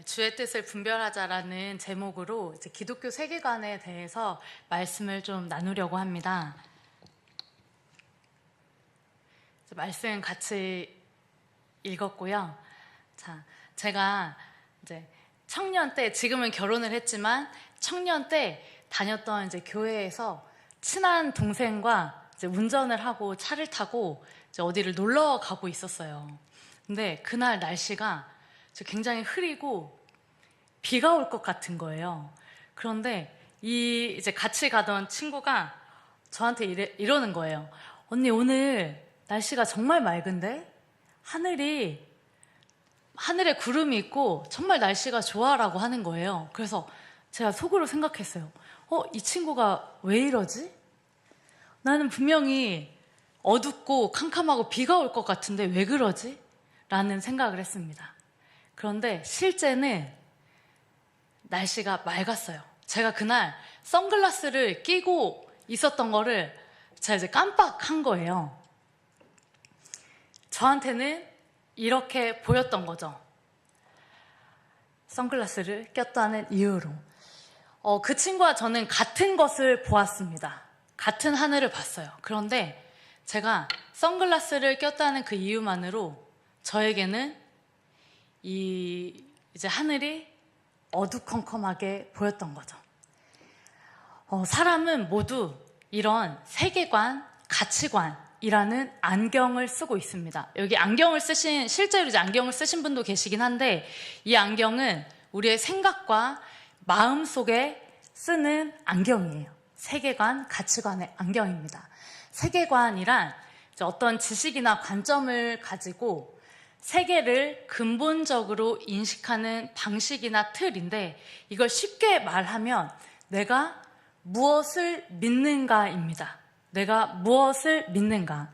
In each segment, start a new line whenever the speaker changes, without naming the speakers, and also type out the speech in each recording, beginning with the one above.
주의 뜻을 분별하자라는 제목으로 기독교 세계관에 대해서 말씀을 좀 나누려고 합니다. 말씀 같이 읽었고요. 자, 제가 청년 때, 지금은 결혼을 했지만 청년 때 다녔던 교회에서 친한 동생과 운전을 하고 차를 타고 어디를 놀러 가고 있었어요. 근데 그날 날씨가 굉장히 흐리고 비가 올 것 같은 거예요. 그런데 같이 가던 친구가 저한테 이러는 거예요. 언니, 오늘 날씨가 정말 맑은데? 하늘에 구름이 있고 정말 날씨가 좋아라고 하는 거예요. 그래서 제가 속으로 생각했어요. 이 친구가 왜 이러지? 나는 분명히 어둡고 캄캄하고 비가 올 것 같은데 왜 그러지? 라는 생각을 했습니다. 그런데 실제는 날씨가 맑았어요. 제가 그날 선글라스를 끼고 있었던 거를 제가 깜빡한 거예요. 저한테는 이렇게 보였던 거죠. 선글라스를 꼈다는 이유로. 그 친구와 저는 같은 것을 보았습니다. 같은 하늘을 봤어요. 그런데 제가 선글라스를 꼈다는 그 이유만으로 저에게는 하늘이 어두컴컴하게 보였던 거죠. 사람은 모두 이런 세계관, 가치관이라는 안경을 쓰고 있습니다. 여기 실제로 안경을 쓰신 분도 계시긴 한데, 이 안경은 우리의 생각과 마음 속에 쓰는 안경이에요. 세계관, 가치관의 안경입니다. 세계관이란 어떤 지식이나 관점을 가지고 세계를 근본적으로 인식하는 방식이나 틀인데, 이걸 쉽게 말하면 내가 무엇을 믿는가입니다. 내가 무엇을 믿는가.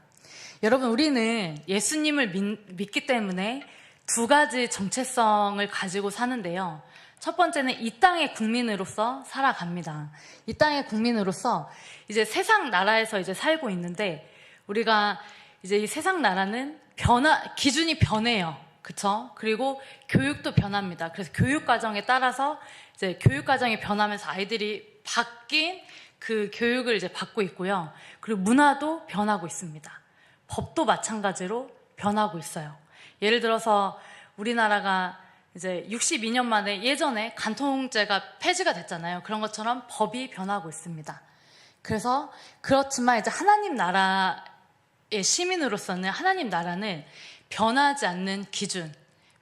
여러분, 우리는 예수님을 믿기 때문에 두 가지 정체성을 가지고 사는데요. 첫 번째는 이 땅의 국민으로서 살아갑니다. 이 땅의 국민으로서 세상 나라에서 살고 있는데, 우리가 이 세상 나라는 기준이 변해요. 그쵸? 그리고 교육도 변합니다. 그래서 교육 과정에 따라서 교육 과정이 변하면서 아이들이 바뀐 그 교육을 받고 있고요. 그리고 문화도 변하고 있습니다. 법도 마찬가지로 변하고 있어요. 예를 들어서 우리나라가 62년 만에 예전에 간통죄가 폐지가 됐잖아요. 그런 것처럼 법이 변하고 있습니다. 그래서 그렇지만 하나님 나라의 시민으로서는 하나님 나라는 변하지 않는 기준,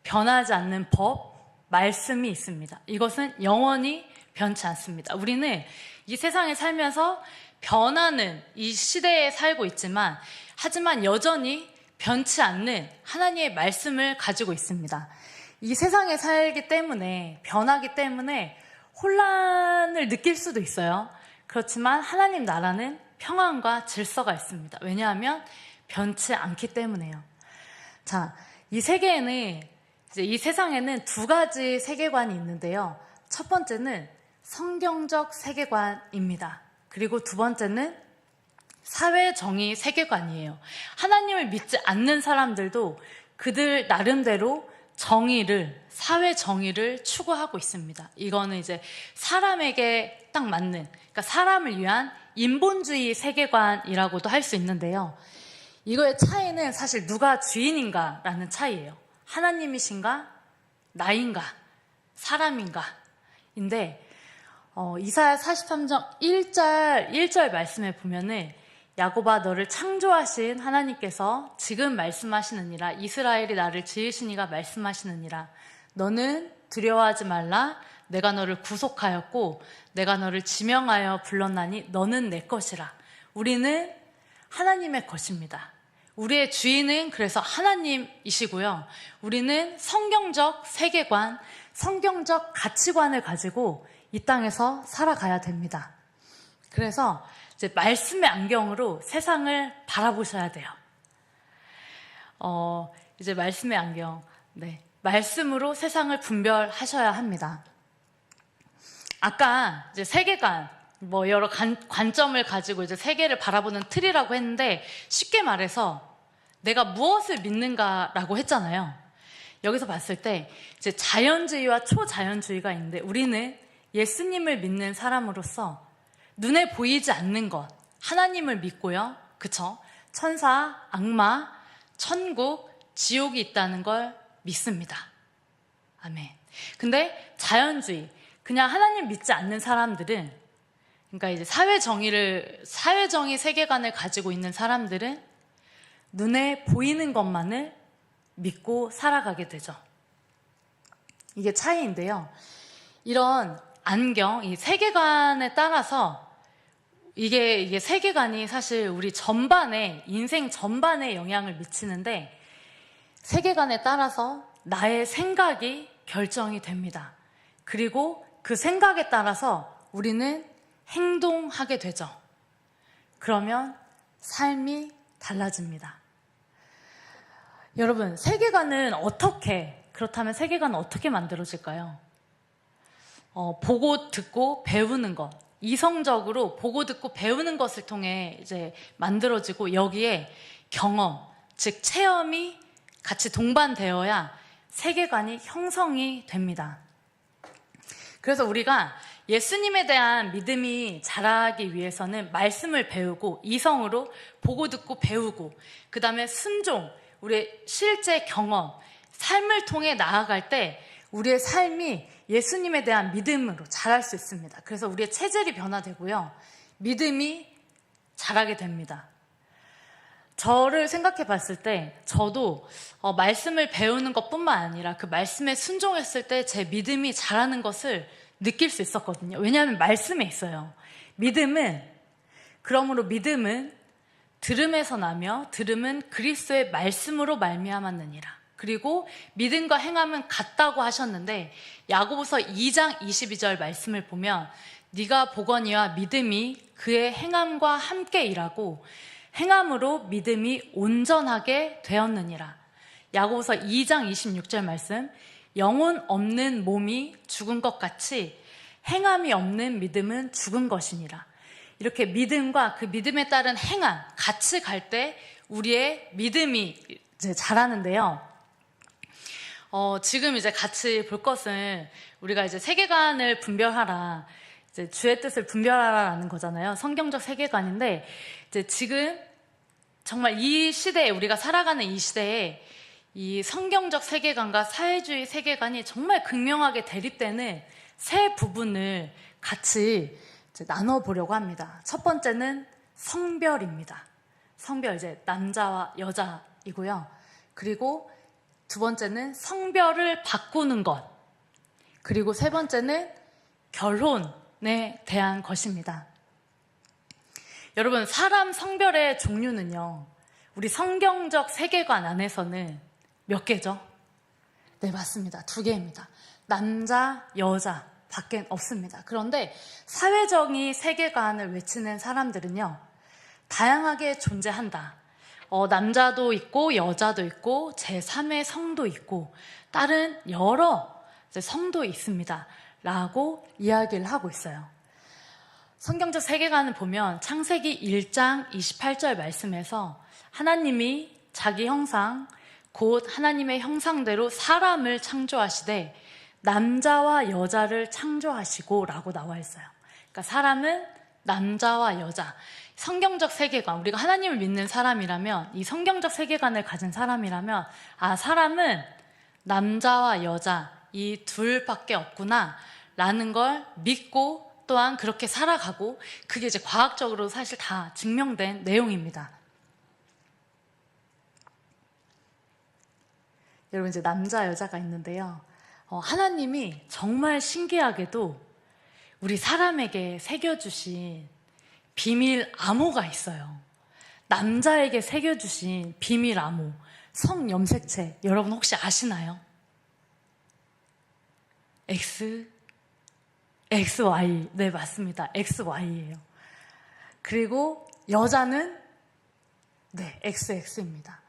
변하지 않는 법, 말씀이 있습니다. 이것은 영원히 변치 않습니다. 우리는 이 세상에 살면서 변하는 이 시대에 살고 있지만, 하지만 여전히 변치 않는 하나님의 말씀을 가지고 있습니다. 이 세상에 살기 때문에, 변하기 때문에 혼란을 느낄 수도 있어요. 그렇지만 하나님 나라는 평안과 질서가 있습니다. 왜냐하면 변치 않기 때문에요. 자, 이 세상에는 두 가지 세계관이 있는데요. 첫 번째는 성경적 세계관입니다. 그리고 두 번째는 사회정의 세계관이에요. 하나님을 믿지 않는 사람들도 그들 나름대로 사회 정의를 추구하고 있습니다. 이거는 사람에게 딱 맞는, 그러니까 사람을 위한 인본주의 세계관이라고도 할 수 있는데요. 이거의 차이는 사실 누가 주인인가라는 차이예요. 하나님이신가? 나인가? 사람인가? 인데, 이사야 43장 1절 말씀에 보면은, 야곱아, 너를 창조하신 하나님께서 지금 말씀하시느니라. 이스라엘이 나를 지으시니가 말씀하시느니라. 너는 두려워하지 말라. 내가 너를 구속하였고 내가 너를 지명하여 불렀나니 너는 내 것이라. 우리는 하나님의 것입니다. 우리의 주인은 그래서 하나님이시고요. 우리는 성경적 세계관, 성경적 가치관을 가지고 이 땅에서 살아가야 됩니다. 그래서 말씀의 안경으로 세상을 바라보셔야 돼요. 말씀의 안경. 네. 말씀으로 세상을 분별하셔야 합니다. 아까 세계관, 여러 관점을 가지고 세계를 바라보는 틀이라고 했는데, 쉽게 말해서 내가 무엇을 믿는가라고 했잖아요. 여기서 봤을 때 이제 자연주의와 초자연주의가 있는데 우리는 예수님을 믿는 사람으로서 눈에 보이지 않는 것, 하나님을 믿고요. 그쵸? 천사, 악마, 천국, 지옥이 있다는 걸 믿습니다. 아멘. 근데 자연주의, 그냥 하나님 믿지 않는 사람들은, 그러니까 이제 사회정의 세계관을 가지고 있는 사람들은 눈에 보이는 것만을 믿고 살아가게 되죠. 이게 차이인데요. 이런 안경, 이 세계관에 따라서 이게 세계관이 사실 우리 전반에, 인생 전반에 영향을 미치는데 세계관에 따라서 나의 생각이 결정이 됩니다. 그리고 그 생각에 따라서 우리는 행동하게 되죠. 그러면 삶이 달라집니다. 여러분, 그렇다면 세계관은 어떻게 만들어질까요? 보고 듣고 배우는 것, 이성적으로 보고 듣고 배우는 것을 통해 이제 만들어지고 여기에 경험, 즉 체험이 같이 동반되어야 세계관이 형성이 됩니다. 그래서 우리가 예수님에 대한 믿음이 자라기 위해서는 말씀을 배우고 이성으로 보고 듣고 배우고 그 다음에 순종, 우리의 실제 경험, 삶을 통해 나아갈 때 우리의 삶이 예수님에 대한 믿음으로 자랄 수 있습니다. 그래서 우리의 체질이 변화되고요. 믿음이 자라게 됩니다. 저를 생각해 봤을 때 저도 말씀을 배우는 것뿐만 아니라 그 말씀에 순종했을 때 제 믿음이 자라는 것을 느낄 수 있었거든요. 왜냐하면 말씀에 있어요. 그러므로 믿음은 들음에서 나며 들음은 그리스도의 말씀으로 말미암았느니라. 그리고 믿음과 행함은 같다고 하셨는데 야고보서 2장 22절 말씀을 보면 네가 보거니와 믿음이 그의 행함과 함께 일하고 행함으로 믿음이 온전하게 되었느니라. 야고보서 2장 26절 말씀, 영혼 없는 몸이 죽은 것 같이 행함이 없는 믿음은 죽은 것이니라. 이렇게 믿음과 그 믿음에 따른 행함 같이 갈 때 우리의 믿음이 이제 자라는데요. 지금 이제 같이 볼 것은 우리가 이제 세계관을 분별하라, 이제 주의 뜻을 분별하라라는 거잖아요. 성경적 세계관인데 이제 지금 정말 이 시대에 우리가 살아가는 이 시대에 이 성경적 세계관과 사회주의 세계관이 정말 극명하게 대립되는 세 부분을 같이 이제 나눠보려고 합니다. 첫 번째는 성별입니다. 성별, 이제 남자와 여자이고요. 그리고 두 번째는 성별을 바꾸는 것. 그리고 세 번째는 결혼에 대한 것입니다. 여러분, 사람 성별의 종류는요, 우리 성경적 세계관 안에서는 몇 개죠? 네, 맞습니다. 2개입니다. 남자, 여자 밖엔 없습니다. 그런데 사회정의 세계관을 외치는 사람들은요, 다양하게 존재한다. 남자도 있고 여자도 있고 제3의 성도 있고 다른 여러 성도 있습니다 라고 이야기를 하고 있어요. 성경적 세계관을 보면 창세기 1장 28절 말씀에서 하나님이 자기 형상 곧 하나님의 형상대로 사람을 창조하시되 남자와 여자를 창조하시고 라고 나와 있어요. 그러니까 사람은 남자와 여자, 성경적 세계관, 우리가 하나님을 믿는 사람이라면, 이 성경적 세계관을 가진 사람이라면 사람은 남자와 여자 이 둘밖에 없구나 라는 걸 믿고 또한 그렇게 살아가고, 그게 이제 과학적으로 사실 다 증명된 내용입니다. 여러분, 이제 남자 여자가 있는데요, 하나님이 정말 신기하게도 우리 사람에게 새겨주신 비밀 암호가 있어요. 남자에게 새겨주신 비밀 암호, 성염색체, 여러분 혹시 아시나요? XY. 네, 맞습니다. XY예요. 그리고 여자는 네, XX입니다.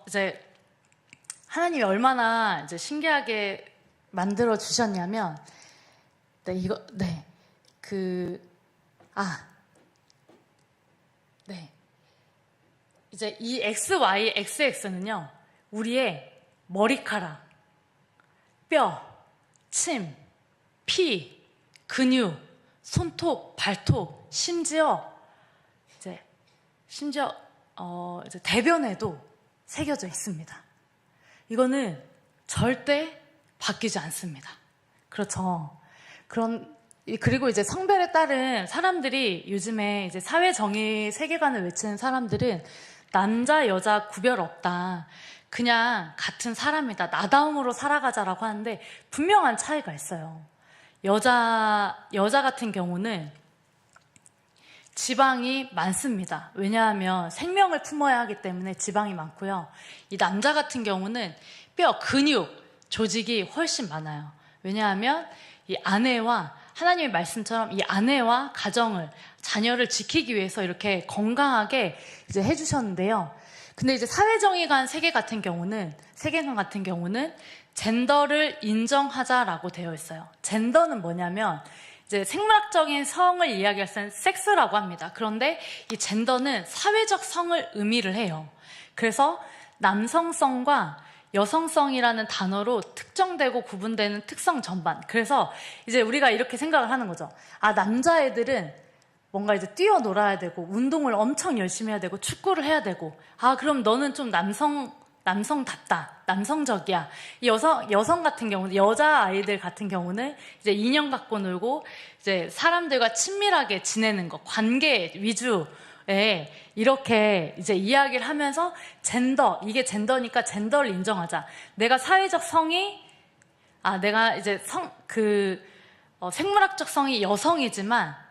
이제 하나님이 얼마나 이제 신기하게 만들어 주셨냐면, 이제 이 XY, XX는요, 우리의 머리카락, 뼈, 침, 피, 근육, 손톱, 발톱, 심지어 이제 대변에도 새겨져 있습니다. 이거는 절대 바뀌지 않습니다. 그렇죠. 그리고 이제 성별에 따른 사람들이 요즘에 이제 사회정의 세계관을 외치는 사람들은 남자, 여자 구별 없다. 그냥 같은 사람이다. 나다움으로 살아가자라고 하는데 분명한 차이가 있어요. 여자 같은 경우는 지방이 많습니다. 왜냐하면 생명을 품어야 하기 때문에 지방이 많고요. 이 남자 같은 경우는 뼈, 근육, 조직이 훨씬 많아요. 왜냐하면 이 아내와 하나님의 말씀처럼 이 아내와 가정을, 자녀를 지키기 위해서 이렇게 건강하게 이제 해주셨는데요. 근데 이제 사회정의관 세계관 같은 경우는 젠더를 인정하자라고 되어 있어요. 젠더는 뭐냐면 이제 생물학적인 성을 이야기할 때는 섹스라고 합니다. 그런데 이 젠더는 사회적 성을 의미를 해요. 그래서 남성성과 여성성이라는 단어로 특정되고 구분되는 특성 전반. 그래서 이제 우리가 이렇게 생각을 하는 거죠. 아, 남자애들은 뭔가 이제 뛰어놀아야 되고 운동을 엄청 열심히 해야 되고 축구를 해야 되고, 아, 그럼 너는 좀 남성답다, 남성적이야. 이 여성 같은 경우는, 여자 아이들 같은 경우는 이제 인형 갖고 놀고 이제 사람들과 친밀하게 지내는 거, 관계 위주에 이렇게 이제 이야기를 하면서 이게 젠더니까 젠더를 인정하자. 내가 사회적 성이, 내가 이제 생물학적 성이 여성이지만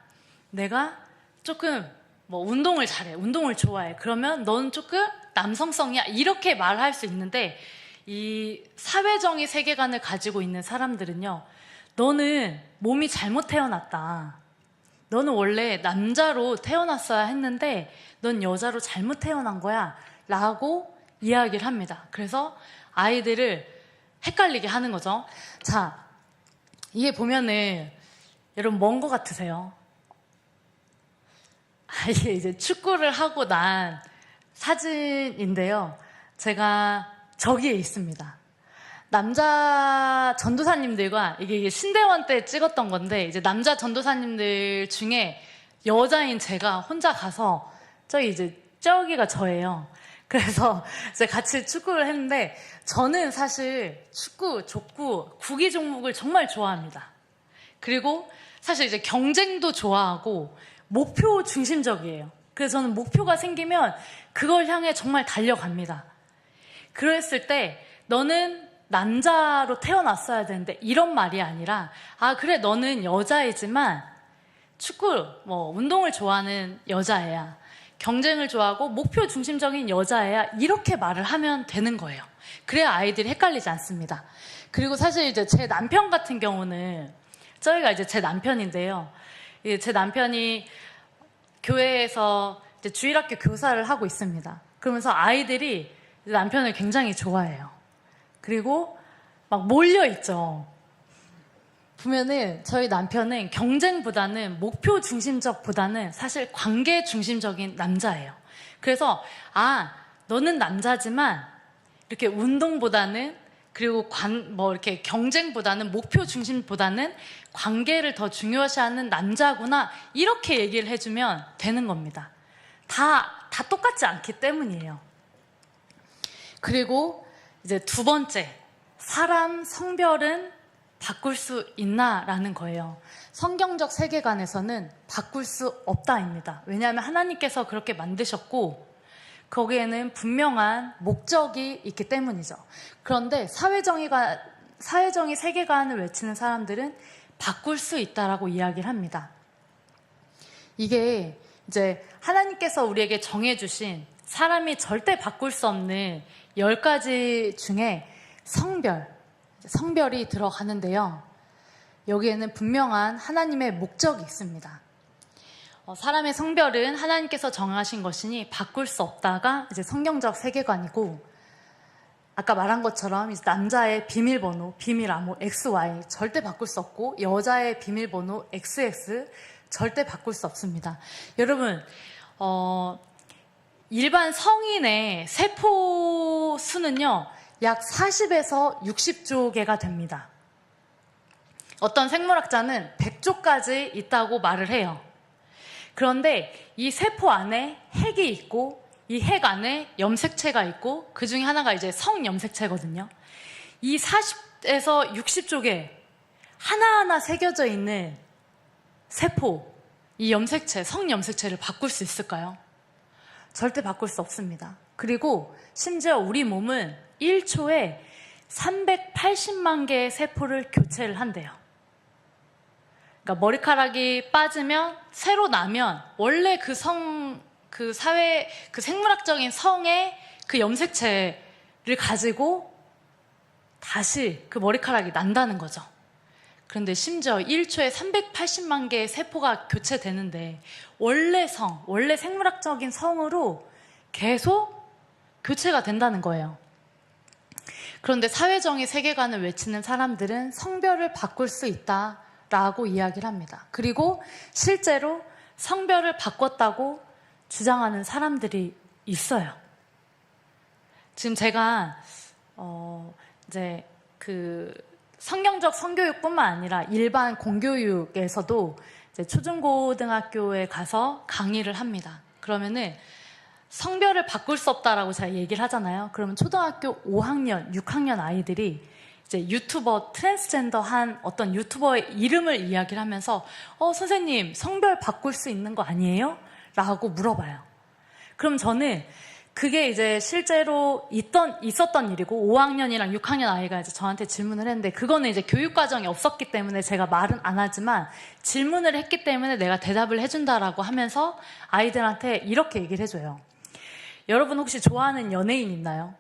내가 조금 운동을 잘해, 운동을 좋아해. 그러면 넌 조금 남성성이야. 이렇게 말할 수 있는데 이 사회정의 세계관을 가지고 있는 사람들은요, 너는 몸이 잘못 태어났다. 너는 원래 남자로 태어났어야 했는데 넌 여자로 잘못 태어난 거야 라고 이야기를 합니다. 그래서 아이들을 헷갈리게 하는 거죠. 자, 이게 보면은 여러분 먼 거 같으세요? 이게 이제 축구를 하고 난 사진인데요. 제가 저기에 있습니다. 남자 전도사님들과 이게 신대원 때 찍었던 건데, 이제 남자 전도사님들 중에 여자인 제가 혼자 가서 저기가 저예요. 그래서 이제 같이 축구를 했는데, 저는 사실 축구, 족구, 구기 종목을 정말 좋아합니다. 그리고 사실 이제 경쟁도 좋아하고 목표 중심적이에요. 그래서 저는 목표가 생기면 그걸 향해 정말 달려갑니다. 그랬을 때 너는 남자로 태어났어야 되는데 이런 말이 아니라, 그래, 너는 여자이지만 축구, 운동을 좋아하는 여자애야, 경쟁을 좋아하고 목표 중심적인 여자애야, 이렇게 말을 하면 되는 거예요. 그래야 아이들이 헷갈리지 않습니다. 그리고 사실 이제 제 남편 같은 경우는, 저희가 이제 제 남편인데요, 제 남편이 교회에서 이제 주일학교 교사를 하고 있습니다. 그러면서 아이들이 남편을 굉장히 좋아해요. 그리고 막 몰려있죠. 보면은 저희 남편은 경쟁보다는 목표 중심적보다는 사실 관계 중심적인 남자예요. 그래서 너는 남자지만 이렇게 운동보다는, 그리고 이렇게 경쟁보다는, 목표 중심보다는 관계를 더 중요시하는 남자구나, 이렇게 얘기를 해주면 되는 겁니다. 다 똑같지 않기 때문이에요. 그리고 이제 두 번째, 사람 성별은 바꿀 수 있나라는 거예요. 성경적 세계관에서는 바꿀 수 없다입니다. 왜냐하면 하나님께서 그렇게 만드셨고 거기에는 분명한 목적이 있기 때문이죠. 그런데 사회정의 세계관을 외치는 사람들은 바꿀 수 있다라고 이야기를 합니다. 이게 이제 하나님께서 우리에게 정해주신 사람이 절대 바꿀 수 없는 10가지 중에 성별이 들어가는데요. 여기에는 분명한 하나님의 목적이 있습니다. 사람의 성별은 하나님께서 정하신 것이니 바꿀 수 없다가 이제 성경적 세계관이고, 아까 말한 것처럼 이제 남자의 비밀번호, 비밀암호 XY 절대 바꿀 수 없고, 여자의 비밀번호 XX 절대 바꿀 수 없습니다. 여러분, 일반 성인의 세포 수는요 약 40에서 60조 개가 됩니다. 어떤 생물학자는 100조까지 있다고 말을 해요. 그런데 이 세포 안에 핵이 있고 이 핵 안에 염색체가 있고 그 중에 하나가 이제 성염색체거든요. 이 40에서 60조 개 하나하나 새겨져 있는 세포, 이 염색체, 성염색체를 바꿀 수 있을까요? 절대 바꿀 수 없습니다. 그리고 심지어 우리 몸은 1초에 380만 개의 세포를 교체를 한대요. 그러니까 머리카락이 빠지면 새로 나면 원래 그 생물학적인 성의 그 염색체를 가지고 다시 그 머리카락이 난다는 거죠. 그런데 심지어 1초에 380만 개의 세포가 교체되는데 원래 생물학적인 성으로 계속 교체가 된다는 거예요. 그런데 사회정의 세계관을 외치는 사람들은 성별을 바꿀 수 있다라고 이야기를 합니다. 그리고 실제로 성별을 바꿨다고 주장하는 사람들이 있어요. 지금 제가 이제 그 성경적 성교육뿐만 아니라 일반 공교육에서도 이제 초중고등학교에 가서 강의를 합니다. 그러면은 성별을 바꿀 수 없다라고 제가 얘기를 하잖아요. 그러면 초등학교 5학년, 6학년 아이들이 이제 유튜버, 트랜스젠더 한 어떤 유튜버의 이름을 이야기를 하면서 선생님 성별 바꿀 수 있는 거 아니에요? 라고 물어봐요. 그럼 저는 그게 이제 실제로 있었던 일이고 5학년이랑 6학년 아이가 이제 저한테 질문을 했는데 그거는 이제 교육 과정이 없었기 때문에 제가 말은 안 하지만 질문을 했기 때문에 내가 대답을 해준다라고 하면서 아이들한테 이렇게 얘기를 해줘요. 여러분 혹시 좋아하는 연예인 있나요?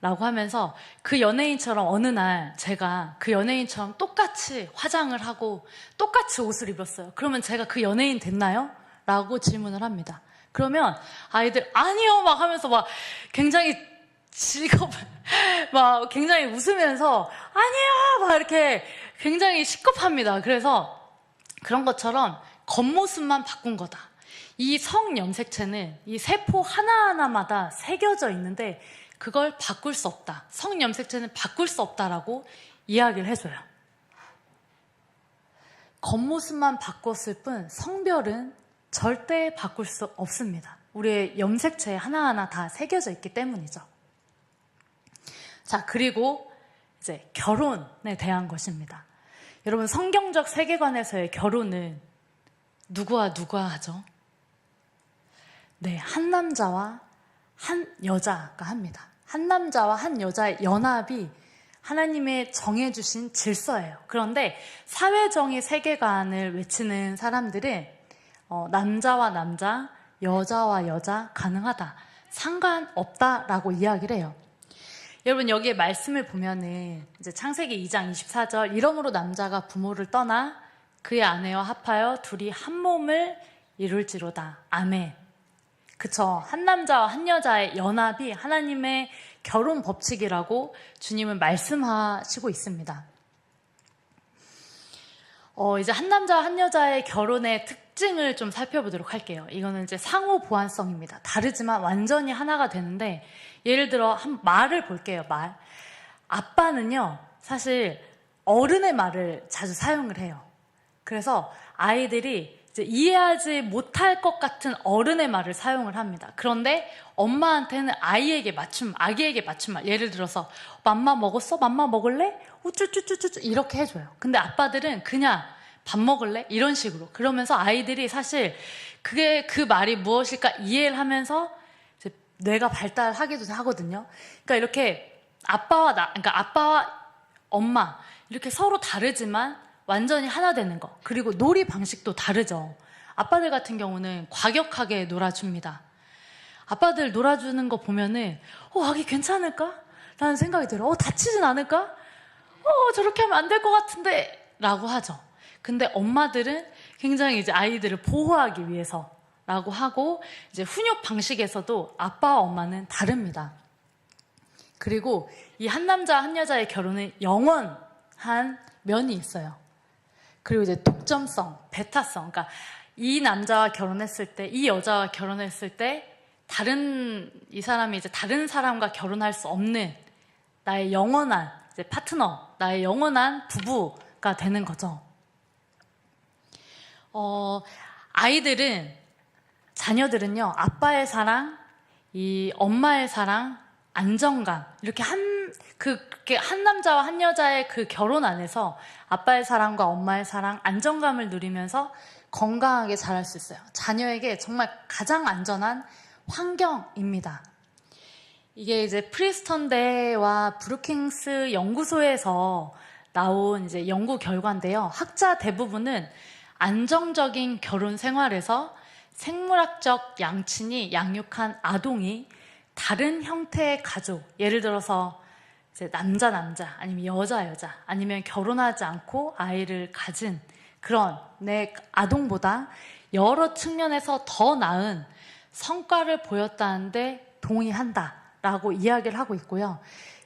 라고 하면서 그 연예인처럼 어느 날 제가 그 연예인처럼 똑같이 화장을 하고 똑같이 옷을 입었어요. 그러면 제가 그 연예인 됐나요? 라고 질문을 합니다. 그러면 아이들 아니요 막 하면서 막 굉장히 막 굉장히 웃으면서 아니요 막 이렇게 굉장히 시급합니다. 그래서 그런 것처럼 겉모습만 바꾼 거다. 이 성염색체는 이 세포 하나하나마다 새겨져 있는데 그걸 바꿀 수 없다. 성염색체는 바꿀 수 없다라고 이야기를 해줘요. 겉모습만 바꿨을 뿐 성별은 절대 바꿀 수 없습니다. 우리의 염색체 하나하나 다 새겨져 있기 때문이죠. 자, 그리고 이제 결혼에 대한 것입니다. 여러분, 성경적 세계관에서의 결혼은 누구와 누가 하죠? 네, 한 남자와 한 여자가 합니다. 한 남자와 한 여자의 연합이 하나님의 정해주신 질서예요. 그런데 사회정의 세계관을 외치는 사람들은 남자와 남자, 여자와 여자 가능하다. 상관없다라고 이야기를 해요. 여러분 여기에 말씀을 보면은 이제 창세기 2장 24절 이러므로 남자가 부모를 떠나 그의 아내와 합하여 둘이 한 몸을 이룰지로다. 아멘. 그쵸. 한 남자와 한 여자의 연합이 하나님의 결혼 법칙이라고 주님은 말씀하시고 있습니다. 이제 한 남자와 한 여자의 결혼의 특징을 좀 살펴보도록 할게요. 이거는 이제 상호 보완성입니다. 다르지만 완전히 하나가 되는데 예를 들어 한 말을 볼게요. 말. 아빠는요 사실 어른의 말을 자주 사용을 해요. 그래서 아이들이 이제 이해하지 못할 것 같은 어른의 말을 사용을 합니다. 그런데 엄마한테는 아기에게 맞춤 말. 예를 들어서 맘마 먹었어? 맘마 먹을래? 우쭈쭈쭈쭈 이렇게 해줘요. 근데 아빠들은 그냥 밥 먹을래? 이런 식으로. 그러면서 아이들이 사실 그게 그 말이 무엇일까 이해를 하면서 이제 뇌가 발달하기도 하거든요. 그러니까 이렇게 그러니까 아빠와 엄마 이렇게 서로 다르지만 완전히 하나 되는 거. 그리고 놀이 방식도 다르죠. 아빠들 같은 경우는 과격하게 놀아줍니다. 아빠들 놀아주는 거 보면은 아기 괜찮을까? 라는 생각이 들어요. 다치진 않을까? 저렇게 하면 안 될 것 같은데 라고 하죠. 근데 엄마들은 굉장히 이제 아이들을 보호하기 위해서라고 하고 이제 훈육 방식에서도 아빠와 엄마는 다릅니다. 그리고 이 한 남자 한 여자의 결혼은 영원한 면이 있어요. 그리고 이제 독점성, 배타성. 그러니까 이 남자와 결혼했을 때, 이 여자와 결혼했을 때 이 사람이 이제 다른 사람과 결혼할 수 없는 나의 영원한 이제 파트너, 나의 영원한 부부가 되는 거죠. 아이들은, 자녀들은요, 아빠의 사랑, 이 엄마의 사랑, 안정감, 이렇게 그렇게 한 남자와 한 여자의 그 결혼 안에서 아빠의 사랑과 엄마의 사랑, 안정감을 누리면서 건강하게 자랄 수 있어요. 자녀에게 정말 가장 안전한 환경입니다. 이게 이제 프리스턴대와 브루킹스 연구소에서 나온 이제 연구 결과인데요. 학자 대부분은 안정적인 결혼 생활에서 생물학적 양친이 양육한 아동이 다른 형태의 가족, 예를 들어서 이제 남자 아니면 여자 아니면 결혼하지 않고 아이를 가진 그런 내 아동보다 여러 측면에서 더 나은 성과를 보였다는데 동의한다라고 이야기를 하고 있고요.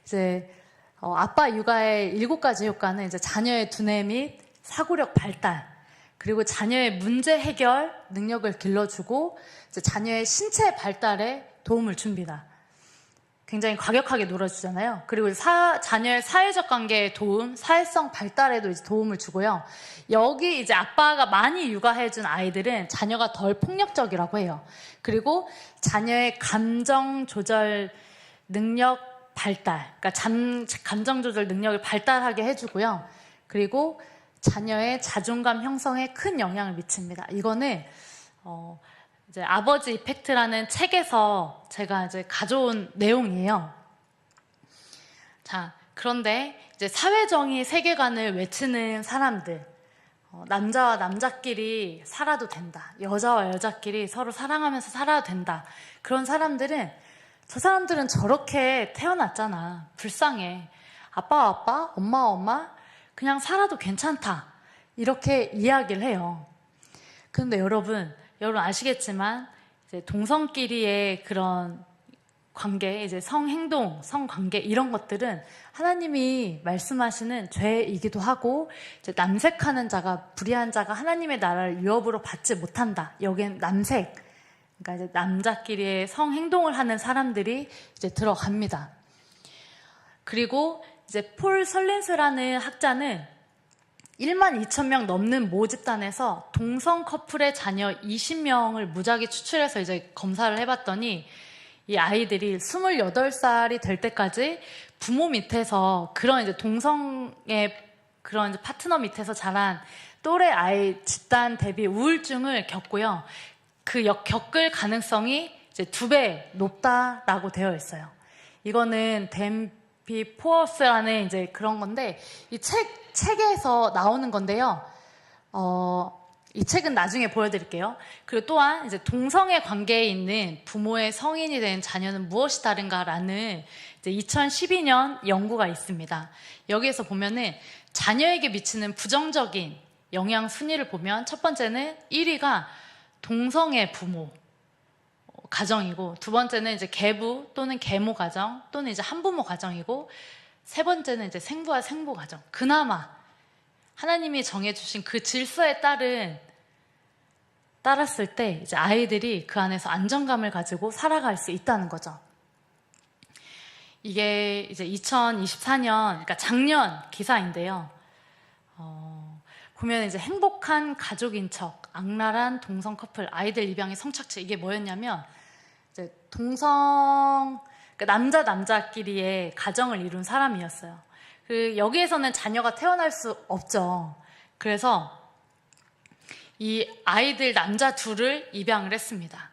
이제 아빠 육아의 7가지 효과는 이제 자녀의 두뇌 및 사고력 발달, 그리고 자녀의 문제 해결 능력을 길러주고 이제 자녀의 신체 발달에 도움을 줍니다. 굉장히 과격하게 놀아주잖아요. 그리고 자녀의 사회적 관계에 도움, 사회성 발달에도 이제 도움을 주고요. 여기 이제 아빠가 많이 육아해준 아이들은 자녀가 덜 폭력적이라고 해요. 그리고 자녀의 감정 조절 능력 발달, 그러니까 감정 조절 능력을 발달하게 해주고요. 그리고 자녀의 자존감 형성에 큰 영향을 미칩니다. 이거는 이제 아버지 이펙트라는 책에서 제가 이제 가져온 내용이에요. 자, 그런데 이제 사회정의 세계관을 외치는 사람들, 남자와 남자끼리 살아도 된다, 여자와 여자끼리 서로 사랑하면서 살아도 된다, 그런 사람들은, 저 사람들은 저렇게 태어났잖아, 불쌍해, 아빠와 아빠, 엄마와 엄마, 그냥 살아도 괜찮다, 이렇게 이야기를 해요. 근데 여러분 아시겠지만 이제 동성끼리의 그런 관계, 이제 성행동, 성관계 이런 것들은 하나님이 말씀하시는 죄이기도 하고, 이제 남색하는 자가, 불의한 자가 하나님의 나라를 유업으로 받지 못한다. 여기엔 남색, 그러니까 이제 남자끼리의 성행동을 하는 사람들이 이제 들어갑니다. 그리고 이제 폴 설린스라는 학자는 12,000명 넘는 모 집단에서 동성 커플의 자녀 20명을 무작위 추출해서 이제 검사를 해봤더니 이 아이들이 28살이 될 때까지 부모 밑에서 그런 이제 동성의 그런 이제 파트너 밑에서 자란 또래 아이 집단 대비 우울증을 겪고요. 겪을 가능성이 이제 2배 높다라고 되어 있어요. 이거는 댐피 포어스라는 이제 그런 건데, 이 책에서 나오는 건데요. 이 책은 나중에 보여드릴게요. 그리고 또한 이제 동성애 관계에 있는 부모의 성인이 된 자녀는 무엇이 다른가라는 이제 2012년 연구가 있습니다. 여기에서 보면은 자녀에게 미치는 부정적인 영향 순위를 보면 첫 번째는 1위가 동성애 부모 가정이고, 두 번째는 이제 계부 또는 계모 가정 또는 이제 한부모 가정이고, 세 번째는 이제 생부와 생부 가정. 그나마 하나님이 정해주신 그 질서에 따랐을 때 이제 아이들이 그 안에서 안정감을 가지고 살아갈 수 있다는 거죠. 이게 이제 2024년, 그러니까 작년 기사인데요. 보면 이제 행복한 가족인 척, 악랄한 동성 커플, 아이들 입양의 성착취, 이게 뭐였냐면 이제 그러니까 남자끼리의 가정을 이룬 사람이었어요. 여기에서는 자녀가 태어날 수 없죠. 그래서 이 아이들 남자 둘을 입양을 했습니다.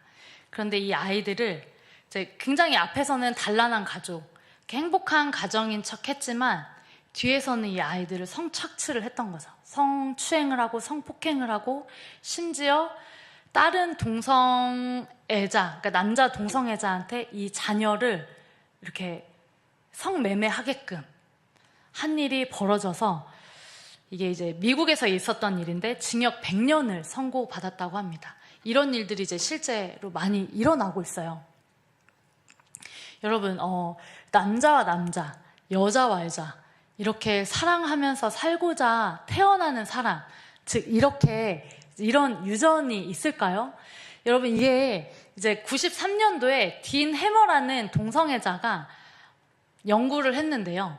그런데 이 아이들을 이제 굉장히 앞에서는 단란한 가족, 행복한 가정인 척 했지만 뒤에서는 이 아이들을 성착취를 했던 거죠. 성추행을 하고 성폭행을 하고, 심지어 다른 동성애자, 그러니까 남자 동성애자한테 이 자녀를 이렇게 성매매하게끔 한 일이 벌어져서, 이게 이제 미국에서 있었던 일인데 징역 100년을 선고받았다고 합니다. 이런 일들이 이제 실제로 많이 일어나고 있어요. 여러분, 남자와 남자, 여자와 여자 이렇게 사랑하면서 살고자 태어나는 사람, 즉 이런 유전이 있을까요? 여러분, 이게 이제 93년도에 딘 해머라는 동성애자가 연구를 했는데요.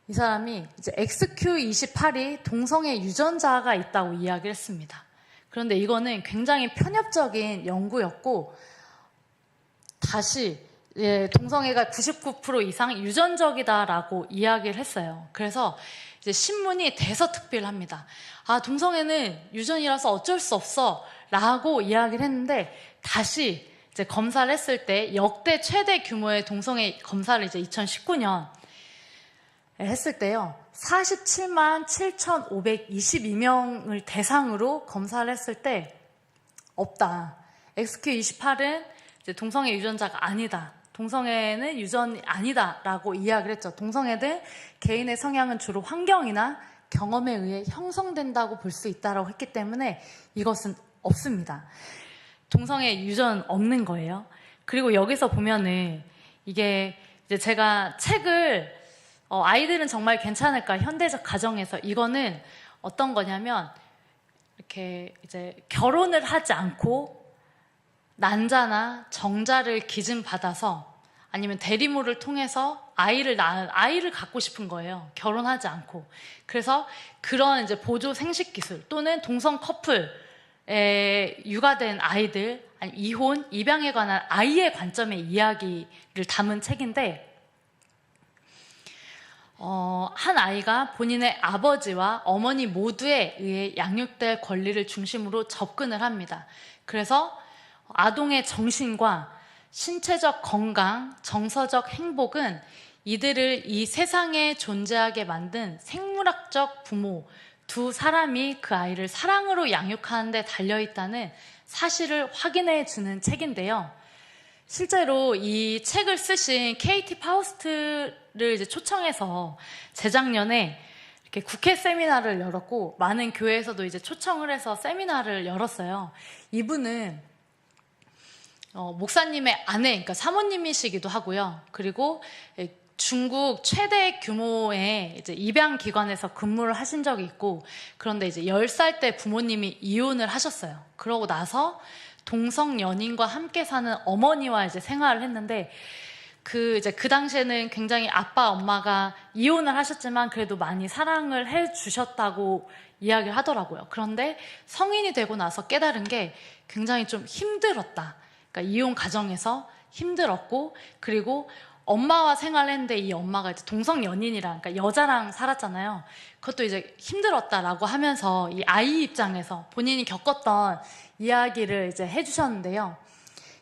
이 사람이 이제 XQ28이 동성애 유전자가 있다고 이야기를 했습니다. 그런데 이거는 굉장히 편협적인 연구였고, 다시 동성애가 99% 이상 유전적이다라고 이야기를 했어요. 그래서 이제 신문이 대서특필합니다. 아, 동성애는 유전이라서 어쩔 수 없어 라고 이야기를 했는데, 다시 이제 검사를 했을 때 역대 최대 규모의 동성애 검사를 이제 2019년 했을 때요, 47만 7,522명을 대상으로 검사를 했을 때 없다. XQ28은 이제 동성애 유전자가 아니다. 동성애는 유전이 아니다라고 이야기를 했죠. 동성애들 개인의 성향은 주로 환경이나 경험에 의해 형성된다고 볼 수 있다라고 했기 때문에 이것은 없습니다. 동성애 유전 없는 거예요. 그리고 여기서 보면은 이게 이제 제가 책을 아이들은 정말 괜찮을까? 현대적 가정에서. 이거는 어떤 거냐면, 이렇게 이제 결혼을 하지 않고 난자나 정자를 기증받아서 아니면 대리모를 통해서 아이를 갖고 싶은 거예요. 결혼하지 않고. 그래서 그런 이제 보조 생식 기술 또는 동성 커플에 육아된 아이들, 아니 이혼, 입양에 관한 아이의 관점의 이야기를 담은 책인데, 한 아이가 본인의 아버지와 어머니 모두에 의해 양육될 권리를 중심으로 접근을 합니다. 그래서 아동의 정신과 신체적 건강, 정서적 행복은 이들을 이 세상에 존재하게 만든 생물학적 부모 두 사람이 그 아이를 사랑으로 양육하는 데 달려있다는 사실을 확인해 주는 책인데요. 실제로 이 책을 쓰신 KT 파우스트를 이제 초청해서 재작년에 이렇게 국회 세미나를 열었고, 많은 교회에서도 이제 초청을 해서 세미나를 열었어요. 이분은 목사님의 아내, 그러니까 사모님이시기도 하고요. 그리고 중국 최대 규모의 이제 입양 기관에서 근무를 하신 적이 있고, 그런데 이제 10살 때 부모님이 이혼을 하셨어요. 그러고 나서 동성 연인과 함께 사는 어머니와 이제 생활을 했는데, 그 당시에는 굉장히 아빠, 엄마가 이혼을 하셨지만 그래도 많이 사랑을 해 주셨다고 이야기를 하더라고요. 그런데 성인이 되고 나서 깨달은 게 굉장히 좀 힘들었다. 그러니까 이혼 가정에서 힘들었고, 그리고 엄마와 생활을 했는데 이 엄마가 이제 동성 연인이랑, 그러니까 여자랑 살았잖아요. 그것도 이제 힘들었다라고 하면서 이 아이 입장에서 본인이 겪었던 이야기를 이제 해주셨는데요.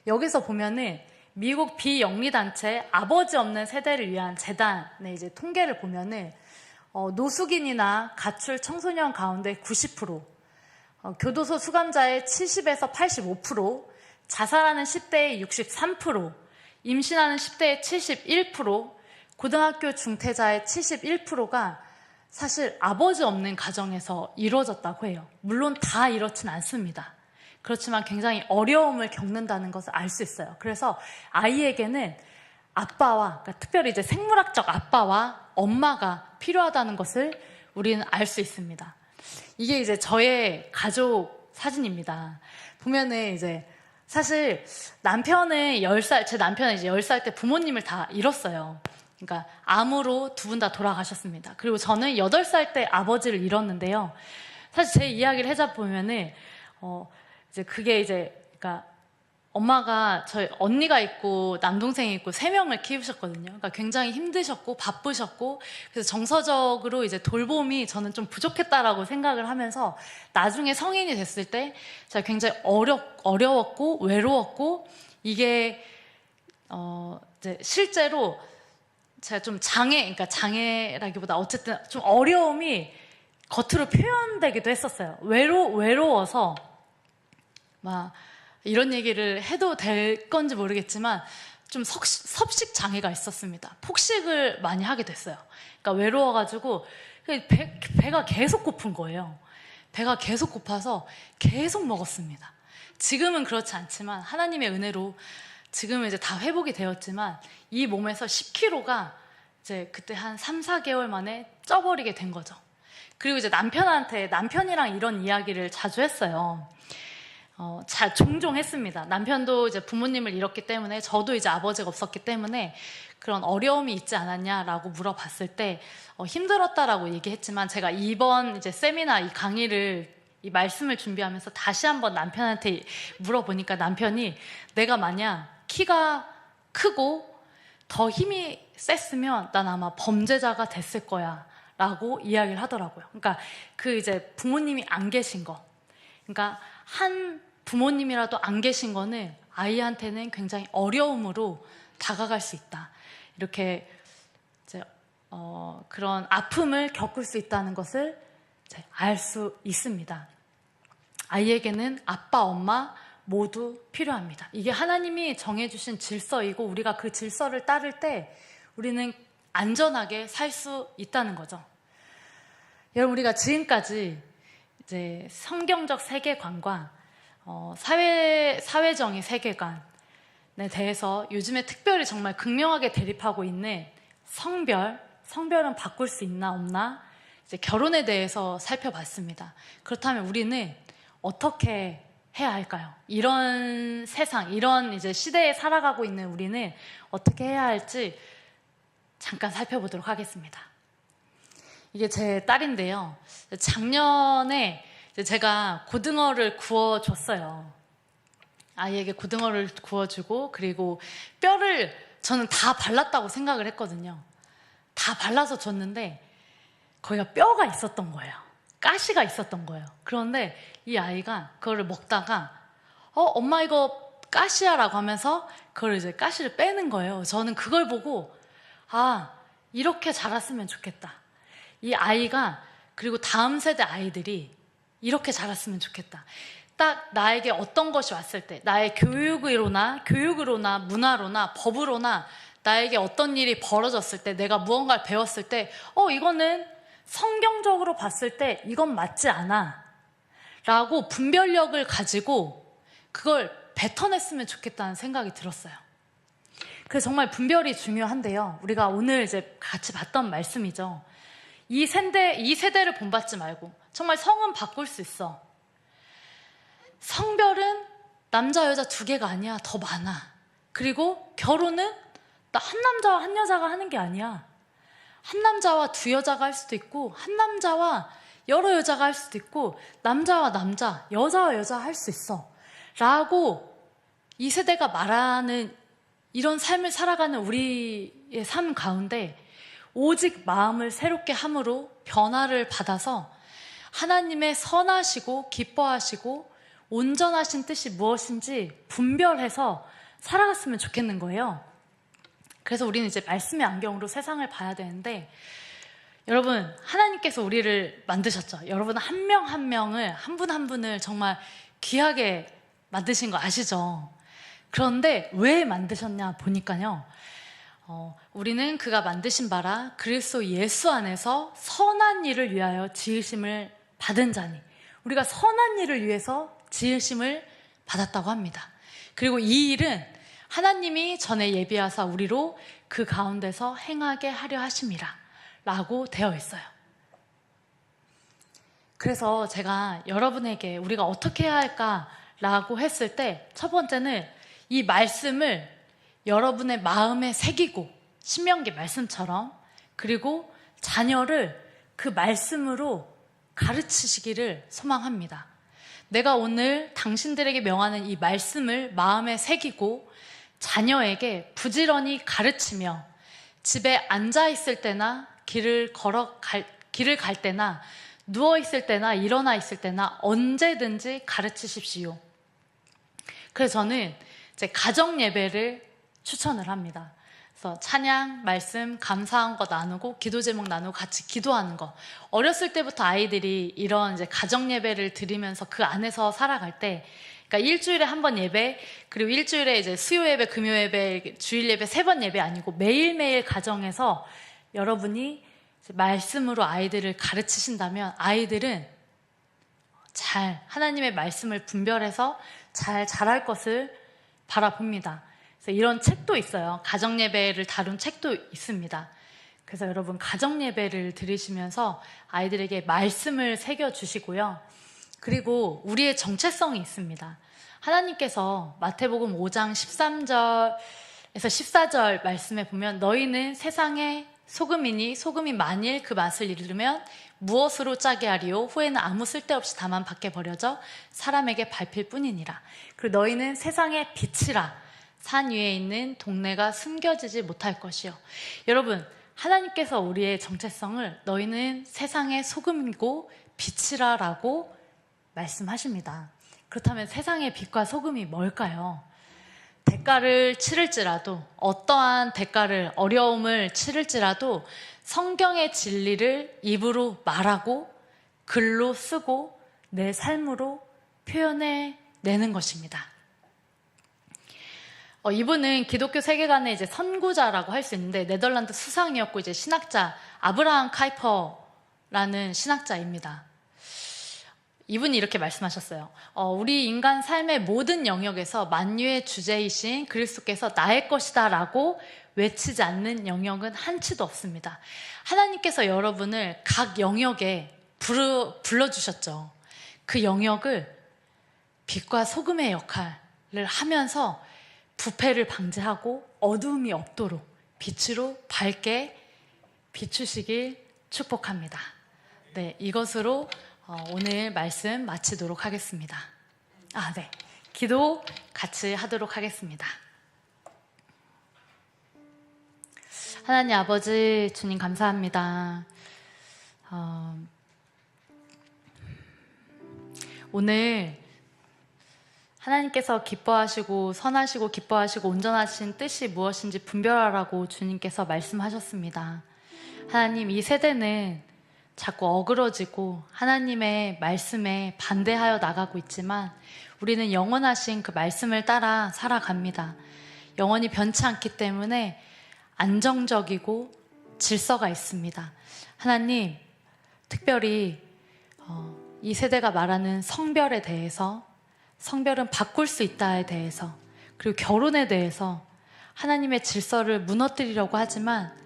여기서 보면은 미국 비영리단체 아버지 없는 세대를 위한 재단의 이제 통계를 보면은 노숙인이나 가출 청소년 가운데 90%, 교도소 수감자의 70에서 85%, 자살하는 10대의 63%, 임신하는 10대의 71%, 고등학교 중퇴자의 71%가 사실 아버지 없는 가정에서 이루어졌다고 해요. 물론 다 이렇진 않습니다. 그렇지만 굉장히 어려움을 겪는다는 것을 알 수 있어요. 그래서 아이에게는 아빠와, 그러니까 특별히 이제 생물학적 아빠와 엄마가 필요하다는 것을 우리는 알 수 있습니다. 이게 이제 저의 가족 사진입니다. 보면은 이제 사실 남편은 10살, 제 남편은 이제 10살 때 부모님을 다 잃었어요. 그러니까 암으로 두 분 다 돌아가셨습니다. 그리고 저는 8살 때 아버지를 잃었는데요. 사실 제 이야기를 해자 보면은 이제 그게 이제, 그러니까 엄마가 저희 언니가 있고 남동생이 있고 3명을 키우셨거든요. 그러니까 굉장히 힘드셨고 바쁘셨고, 그래서 정서적으로 이제 돌봄이 저는 좀 부족했다라고 생각을 하면서 나중에 성인이 됐을 때 제가 굉장히 어려웠고 외로웠고, 이게 이제 실제로 제가 좀 그러니까 장애라기보다 어쨌든 좀 어려움이 겉으로 표현되기도 했었어요. 외로워서 막 이런 얘기를 해도 될 건지 모르겠지만 좀 섭식 장애가 있었습니다. 폭식을 많이 하게 됐어요. 그러니까 외로워가지고 배가 계속 고픈 거예요. 배가 계속 고파서 계속 먹었습니다. 지금은 그렇지 않지만 하나님의 은혜로 지금은 이제 다 회복이 되었지만 이 몸에서 10kg가 이제 그때 한 3, 4개월 만에 쪄버리게 된 거죠. 그리고 이제 남편이랑 이런 이야기를 자주 했어요. 종종 했습니다. 남편도 이제 부모님을 잃었기 때문에, 저도 이제 아버지가 없었기 때문에 그런 어려움이 있지 않았냐라고 물어봤을 때 힘들었다라고 얘기했지만, 제가 이번 이제 세미나 이 강의를 이 말씀을 준비하면서 다시 한번 남편한테 물어보니까 남편이 내가 만약 키가 크고 더 힘이 셌으면 난 아마 범죄자가 됐을 거야 라고 이야기를 하더라고요. 그러니까 그 이제 부모님이 안 계신 거, 그러니까 한 부모님이라도 안 계신 거는 아이한테는 굉장히 어려움으로 다가갈 수 있다, 이렇게 이제 그런 아픔을 겪을 수 있다는 것을 알 수 있습니다. 아이에게는 아빠, 엄마 모두 필요합니다. 이게 하나님이 정해주신 질서이고, 우리가 그 질서를 따를 때 우리는 안전하게 살 수 있다는 거죠. 여러분, 우리가 지금까지 이제 성경적 세계관과 사회정의 세계관에 대해서 요즘에 특별히 정말 극명하게 대립하고 있는 성별은 바꿀 수 있나 없나, 이제 결혼에 대해서 살펴봤습니다. 그렇다면 우리는 어떻게 해야 할까요? 이런 세상, 이런 이제 시대에 살아가고 있는 우리는 어떻게 해야 할지 잠깐 살펴보도록 하겠습니다. 이게 제 딸인데요. 작년에 제가 고등어를 구워줬어요. 아이에게 고등어를 구워주고, 그리고 뼈를 저는 다 발랐다고 생각을 했거든요. 다 발라서 줬는데 거기가 뼈가 있었던 거예요. 가시가 있었던 거예요. 그런데 이 아이가 그거를 먹다가 엄마 이거 가시야 라고 하면서 그걸 이제 가시를 빼는 거예요. 저는 그걸 보고 이렇게 자랐으면 좋겠다. 이 아이가, 그리고 다음 세대 아이들이 이렇게 자랐으면 좋겠다. 딱 나에게 어떤 것이 왔을 때, 나의 교육으로나 문화로나 법으로나 나에게 어떤 일이 벌어졌을 때, 내가 무언가를 배웠을 때 이거는 성경적으로 봤을 때 이건 맞지 않아 라고 분별력을 가지고 그걸 뱉어냈으면 좋겠다는 생각이 들었어요. 그래서 정말 분별이 중요한데요, 우리가 오늘 이제 같이 봤던 말씀이죠. 이 세대를 본받지 말고, 정말 성은 바꿀 수 있어. 성별은 남자 여자 두 개가 아니야, 더 많아. 그리고 결혼은 나 한 남자와 한 여자가 하는 게 아니야. 한 남자와 두 여자가 할 수도 있고, 한 남자와 여러 여자가 할 수도 있고, 남자와 남자, 여자와 여자 할 수 있어 라고 이 세대가 말하는 이런 삶을 살아가는 우리의 삶 가운데 오직 마음을 새롭게 함으로 변화를 받아서 하나님의 선하시고 기뻐하시고 온전하신 뜻이 무엇인지 분별해서 살아갔으면 좋겠는 거예요. 그래서 우리는 이제 말씀의 안경으로 세상을 봐야 되는데, 여러분, 하나님께서 우리를 만드셨죠. 여러분 한 명 한 명을, 한 분 한 분을 정말 귀하게 만드신 거 아시죠? 그런데 왜 만드셨냐 보니까요, 우리는 그가 만드신 바라 그리스도 예수 안에서 선한 일을 위하여 지으심을 받은 자니, 우리가 선한 일을 위해서 지으심을 받았다고 합니다. 그리고 이 일은 하나님이 전에 예비하사 우리로 그 가운데서 행하게 하려 하심이라 라고 되어 있어요. 그래서 제가 여러분에게 우리가 어떻게 해야 할까라고 했을 때, 첫 번째는 이 말씀을 여러분의 마음에 새기고, 신명기 말씀처럼, 그리고 자녀를 그 말씀으로 가르치시기를 소망합니다. 내가 오늘 당신들에게 명하는 이 말씀을 마음에 새기고 자녀에게 부지런히 가르치며, 집에 앉아 있을 때나 길을 갈 때나 누워 있을 때나 일어나 있을 때나 언제든지 가르치십시오. 그래서 저는 이제 가정 예배를 추천을 합니다. 그래서 찬양, 말씀, 감사한 거 나누고, 기도 제목 나누고 같이 기도하는 거. 어렸을 때부터 아이들이 이런 이제 가정 예배를 드리면서 그 안에서 살아갈 때, 그러니까 일주일에 한 번 예배, 그리고 일주일에 이제 수요 예배, 금요 예배, 주일 예배 3번 예배 아니고 매일매일 가정에서 여러분이 말씀으로 아이들을 가르치신다면 아이들은 잘 하나님의 말씀을 분별해서 잘 자랄 것을 바라봅니다. 그래서 이런 책도 있어요. 가정 예배를 다룬 책도 있습니다. 그래서 여러분 가정 예배를 들으시면서 아이들에게 말씀을 새겨주시고요. 그리고 우리의 정체성이 있습니다. 하나님께서 마태복음 5장 그래서 14절 말씀에 보면 너희는 세상의 소금이니 소금이 만일 그 맛을 잃으면 무엇으로 짜게 하리요 후에는 아무 쓸데없이 다만 밖에 버려져 사람에게 밟힐 뿐이니라. 그리고 너희는 세상의 빛이라 산 위에 있는 동네가 숨겨지지 못할 것이요. 여러분, 하나님께서 우리의 정체성을 너희는 세상의 소금이고 빛이라 라고 말씀하십니다. 그렇다면 세상의 빛과 소금이 뭘까요? 대가를 치를지라도, 어떠한 대가를, 어려움을 치를지라도 성경의 진리를 입으로 말하고 글로 쓰고 내 삶으로 표현해 내는 것입니다. 이분은 기독교 세계관의 이제 선구자라고 할 수 있는데 네덜란드 수상이었고 이제 신학자 아브라함 카이퍼라는 신학자입니다. 이분이 이렇게 말씀하셨어요. 우리 인간 삶의 모든 영역에서 만유의 주제이신 그리스도께서 나의 것이다 라고 외치지 않는 영역은 한치도 없습니다. 하나님께서 여러분을 각 영역에 불러주셨죠. 그 영역을 빛과 소금의 역할을 하면서 부패를 방지하고 어두움이 없도록 빛으로 밝게 비추시길 축복합니다. 네, 이것으로 오늘 말씀 마치도록 하겠습니다. 네. 기도 같이 하도록 하겠습니다. 하나님 아버지, 주님 감사합니다. 오늘 하나님께서 기뻐하시고 선하시고 기뻐하시고 온전하신 뜻이 무엇인지 분별하라고 주님께서 말씀하셨습니다. 하나님, 이 세대는 자꾸 어그러지고 하나님의 말씀에 반대하여 나가고 있지만 우리는 영원하신 그 말씀을 따라 살아갑니다. 영원히 변치 않기 때문에 안정적이고 질서가 있습니다. 하나님, 특별히 이 세대가 말하는 성별에 대해서, 성별은 바꿀 수 있다에 대해서, 그리고 결혼에 대해서 하나님의 질서를 무너뜨리려고 하지만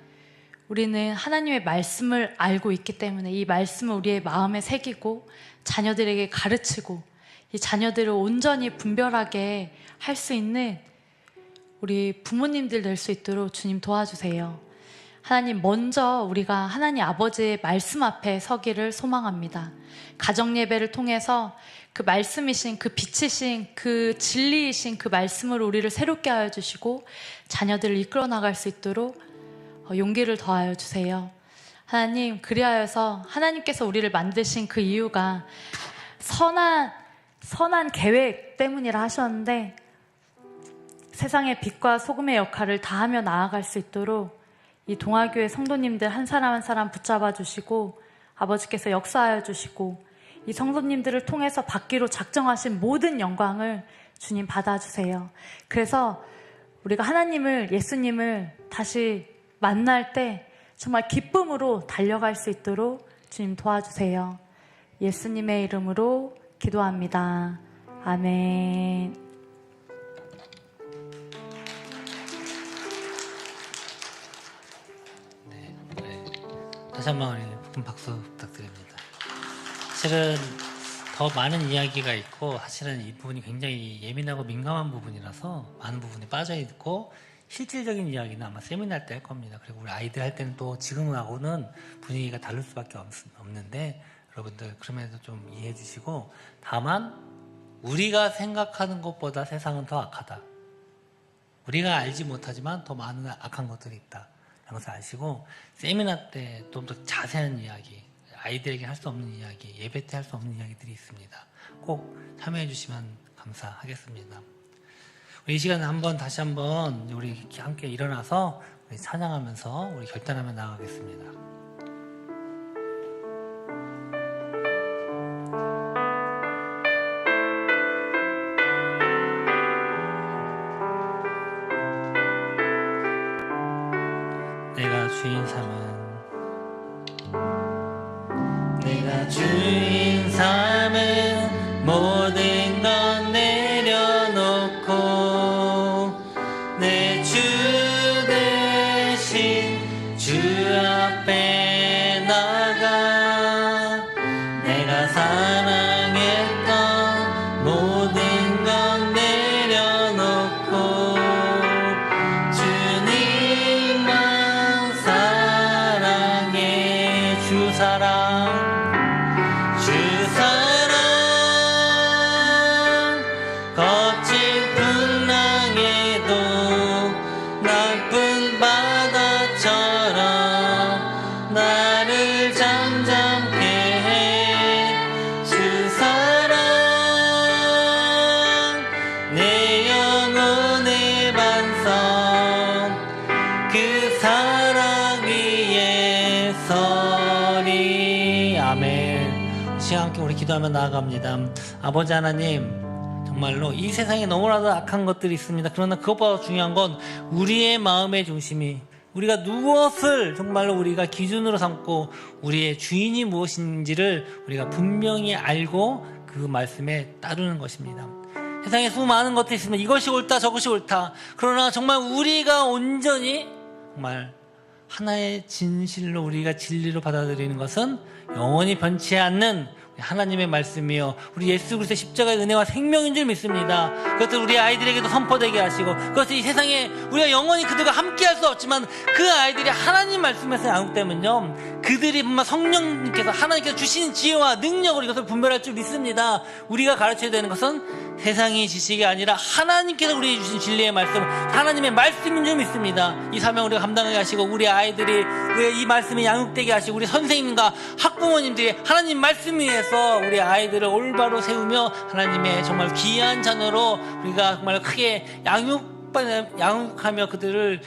우리는 하나님의 말씀을 알고 있기 때문에 이 말씀을 우리의 마음에 새기고 자녀들에게 가르치고 이 자녀들을 온전히 분별하게 할 수 있는 우리 부모님들 될 수 있도록 주님 도와주세요. 하나님, 먼저 우리가 하나님 아버지의 말씀 앞에 서기를 소망합니다. 가정 예배를 통해서 그 말씀이신, 그 빛이신, 그 진리이신 그 말씀으로 우리를 새롭게 하여 주시고 자녀들을 이끌어 나갈 수 있도록 용기를 더하여 주세요. 하나님, 그리하여서 하나님께서 우리를 만드신 그 이유가 선한 계획 때문이라 하셨는데 세상의 빛과 소금의 역할을 다하며 나아갈 수 있도록 이 동아교회 성도님들 한 사람 한 사람 붙잡아 주시고 아버지께서 역사하여 주시고 이 성도님들을 통해서 받기로 작정하신 모든 영광을 주님 받아주세요. 그래서 우리가 하나님을, 예수님을 다시 만날 때 정말 기쁨으로 달려갈 수 있도록 주님 도와주세요. 예수님의 이름으로 기도합니다. 아멘.
다시 한번 큰 박수 부탁드립니다. 사실은 더 많은 이야기가 있고 사실은 이 부분이 굉장히 예민하고 민감한 부분이라서 많은 부분이 빠져있고 실질적인 이야기는 아마 세미나 때 할 겁니다. 그리고 우리 아이들 할 때는 또 지금하고는 분위기가 다를 수밖에 없는데 여러분들 그럼에도 좀 이해해 주시고, 다만 우리가 생각하는 것보다 세상은 더 악하다. 우리가 알지 못하지만 더 많은 악한 것들이 있다. 이런 것을 아시고 세미나 때 좀 더 자세한 이야기, 아이들에게 할 수 없는 이야기, 예배 때 할 수 없는 이야기들이 있습니다. 꼭 참여해 주시면 감사하겠습니다. 이 시간에 다시 한번 우리 함께 일어나서 우리 찬양하면서 우리 결단하며 나아가겠습니다. 내가 주인 삼은 모든 것 내려놓고 내 주 대신 주 앞에 나가 내가 사랑했던 모든 것 내려놓고 주 아멘. 시간 함께 우리 기도하며 나아갑니다. 아버지 하나님, 정말로 이 세상에 너무나도 악한 것들이 있습니다. 그러나 그것보다 중요한 건 우리의 마음의 중심이, 우리가 무엇을 정말로 우리가 기준으로 삼고 우리의 주인이 무엇인지를 우리가 분명히 알고 그 말씀에 따르는 것입니다. 세상에 수많은 것들이 있으면 이것이 옳다 저것이 옳다. 그러나 정말 우리가 온전히 정말 하나의 진실로 우리가 진리로 받아들이는 것은 영원히 변치 않는 하나님의 말씀이요, 우리 예수 그리스도의 십자가의 은혜와 생명인 줄 믿습니다. 그것을 우리 아이들에게도 선포되게 하시고, 그것을 이 세상에 우리가 영원히 그들과 함께할 수 없지만 그 아이들이 하나님 말씀에서 양육되면요, 그들이 정말 성령님께서 하나님께서 주시는 지혜와 능력으로 이것을 분별할 줄 믿습니다. 우리가 가르쳐야 되는 것은 세상의 지식이 아니라 하나님께서 우리에게 주신 진리의 말씀, 하나님의 말씀인 줄 믿습니다. 이 사명을 우리가 감당하게 하시고, 우리 아이들이 이 말씀에 양육되게 하시고, 우리 선생님과 학부모님들이 하나님 말씀 위에서 우리 아이들을 올바로 세우며 하나님의 정말 귀한 자녀로 우리가 정말 크게 양육하며 그들을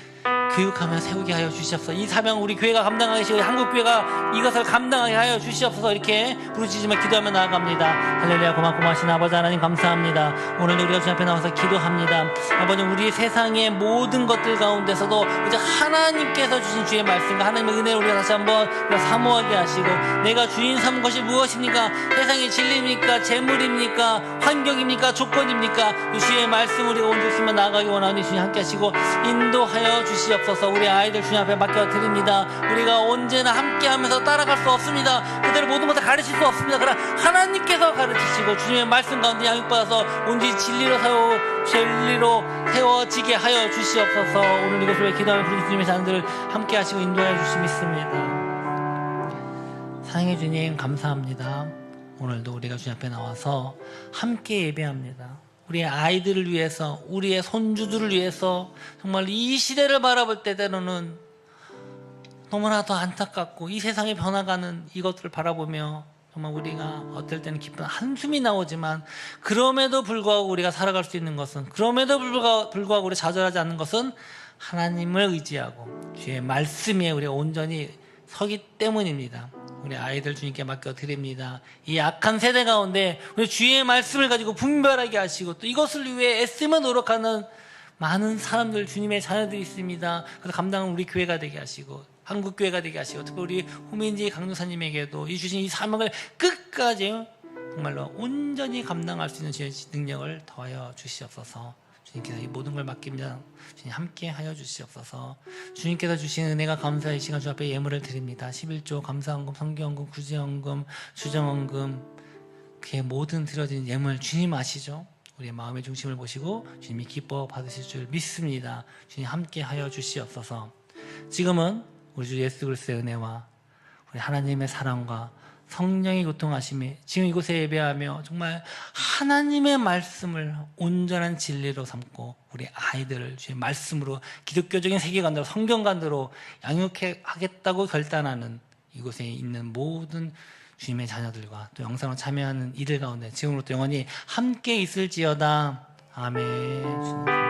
교육하며 세우게 하여 주시옵소서. 이 사명 우리 교회가 감당하게 하시고 한국교회가 이것을 감당하게 하여 주시옵소서. 이렇게 부르짖으며 기도하며 나아갑니다. 할렐루야. 고맙고마신 아버지 하나님 감사합니다. 오늘도 우리가 주님 앞에 나와서 기도합니다. 아버님, 우리 세상의 모든 것들 가운데서도 이제 하나님께서 주신 주의 말씀과 하나님의 은혜를 우리가 다시 한번 사모하게 하시고, 내가 주인 삼은 것이 무엇입니까? 세상의 진리입니까? 재물입니까? 환경입니까? 조건입니까? 이 주의 말씀 우리가 온전히 나아가기 원하니 주님 함께 하시고 인도하여 주시옵소서. 우리 아이들 주님 앞에 맡겨드립니다. 우리가 언제나 함께하면서 따라갈 수 없습니다. 그들을 모든 것을 가르칠 수 없습니다. 그러나 하나님께서 가르치시고 주님의 말씀 가운데 양육받아서 온전히 진리로 세워지게 하여 주시옵소서. 오늘 이것을 기도하며 부르짖는 주님의 자녀들을 함께 하시고 인도하여 주시 믿습니다. 사랑해 주님 감사합니다. 오늘도 우리가 주님 앞에 나와서 함께 예배합니다. 우리의 아이들을 위해서, 우리의 손주들을 위해서 정말 이 시대를 바라볼 때 때로는 너무나도 안타깝고 이 세상에 변화가는 이것들을 바라보며 정말 우리가 어떨 때는 기쁜 한숨이 나오지만, 그럼에도 불구하고 우리가 살아갈 수 있는 것은, 그럼에도 불구하고 우리 좌절하지 않는 것은 하나님을 의지하고 주의 말씀에 우리가 온전히 서기 때문입니다. 우리 아이들 주님께 맡겨드립니다. 이 악한 세대 가운데 우리 주의 말씀을 가지고 분별하게 하시고, 또 이것을 위해 애쓰며 노력하는 많은 사람들, 주님의 자녀들이 있습니다. 그래서 감당은 우리 교회가 되게 하시고, 한국교회가 되게 하시고, 특히 우리 호민지 강도사님에게도 이 주신 이 사명을 끝까지 정말로 온전히 감당할 수 있는 주의 능력을 더하여 주시옵소서. 주님께서 이 모든 걸 맡깁니다. 주님 함께 하여 주시옵소서. 주님께서 주신 은혜가 감사의 시간 주 앞에 예물을 드립니다. 11조 감사헌금, 성경헌금, 구제헌금, 주정헌금, 그의 모든 드려진 예물 주님 아시죠? 우리의 마음의 중심을 보시고 주님이 기뻐 받으실 줄 믿습니다. 주님 함께 하여 주시옵소서. 지금은 우리 주 예수 그리스도의 은혜와 우리 하나님의 사랑과 성령의 교통하심이 지금 이곳에 예배하며 정말 하나님의 말씀을 온전한 진리로 삼고 우리 아이들을 주의 말씀으로 기독교적인 세계관으로 성경관으로 양육하겠다고 결단하는 이곳에 있는 모든 주님의 자녀들과 또 영상으로 참여하는 이들 가운데 지금으로부터 영원히 함께 있을지어다. 아멘.